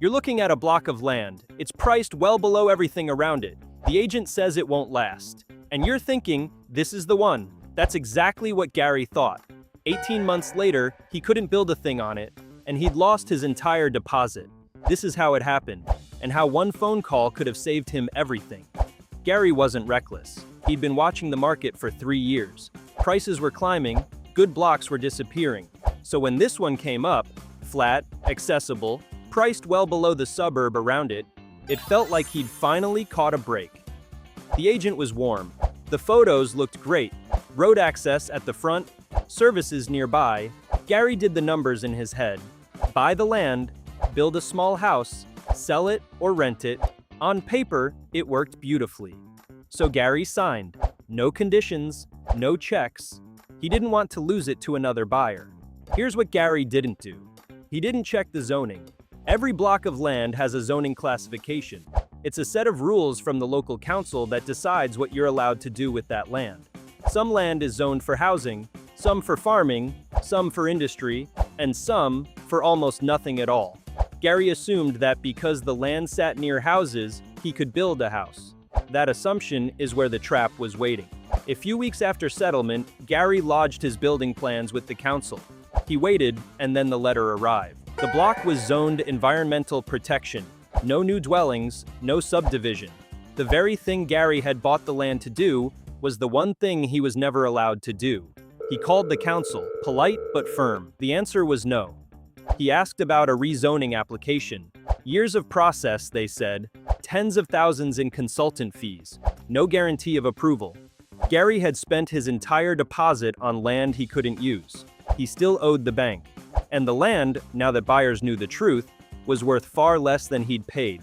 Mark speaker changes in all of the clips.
Speaker 1: You're looking at a block of land. It's priced well below everything around it. The agent says it won't last. And you're thinking, this is the one. That's exactly what Gary thought. 18 months later, he couldn't build a thing on it, and he'd lost his entire deposit. This is how it happened, and how one phone call could have saved him everything. Gary wasn't reckless. He'd been watching the market for 3 years. Prices were climbing, good blocks were disappearing. So when this one came up, flat, accessible, priced well below the suburb around it, it felt like he'd finally caught a break. The agent was warm. The photos looked great. Road access at the front, services nearby. Gary did the numbers in his head. Buy the land, build a small house, sell it or rent it. On paper, it worked beautifully. So Gary signed. No conditions, no checks. He didn't want to lose it to another buyer. Here's what Gary didn't do. He didn't check the zoning. Every block of land has a zoning classification. It's a set of rules from the local council that decides what you're allowed to do with that land. Some land is zoned for housing, some for farming, some for industry, and some for almost nothing at all. Gary assumed that because the land sat near houses, he could build a house. That assumption is where the trap was waiting. A few weeks after settlement, Gary lodged his building plans with the council. He waited, and then the letter arrived. The block was zoned environmental protection. No new dwellings, no subdivision. The very thing Gary had bought the land to do was the one thing he was never allowed to do. He called the council, polite but firm. The answer was no. He asked about a rezoning application. Years of process, they said. Tens of thousands in consultant fees. No guarantee of approval. Gary had spent his entire deposit on land he couldn't use. He still owed the bank. And the land, now that buyers knew the truth, was worth far less than he'd paid.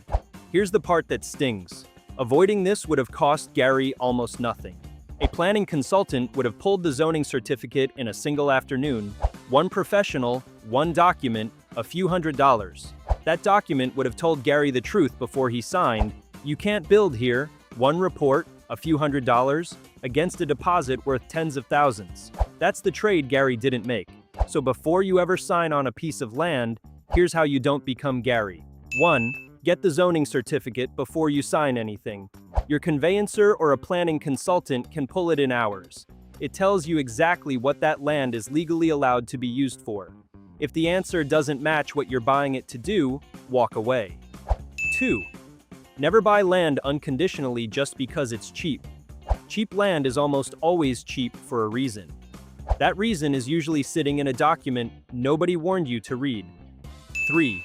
Speaker 1: Here's the part that stings. Avoiding this would have cost Gary almost nothing. A planning consultant would have pulled the zoning certificate in a single afternoon. One professional, one document, a few $100s. That document would have told Gary the truth before he signed. You can't build here. One report, a few $100s, against a deposit worth tens of thousands. That's the trade Gary didn't make. So before you ever sign on a piece of land, here's how you don't become Gary. 1. Get the zoning certificate before you sign anything. Your conveyancer or a planning consultant can pull it in hours. It tells you exactly what that land is legally allowed to be used for. If the answer doesn't match what you're buying it to do, walk away. 2. Never buy land unconditionally just because it's cheap. Cheap land is almost always cheap for a reason. That reason is usually sitting in a document nobody warned you to read. 3.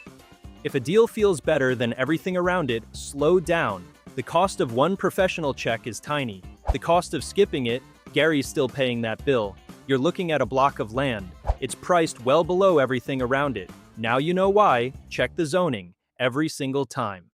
Speaker 1: If a deal feels better than everything around it, slow down. The cost of one professional check is tiny. The cost of skipping it, Gary's still paying that bill. You're looking at a block of land. It's priced well below everything around it. Now you know why. Check the zoning every single time.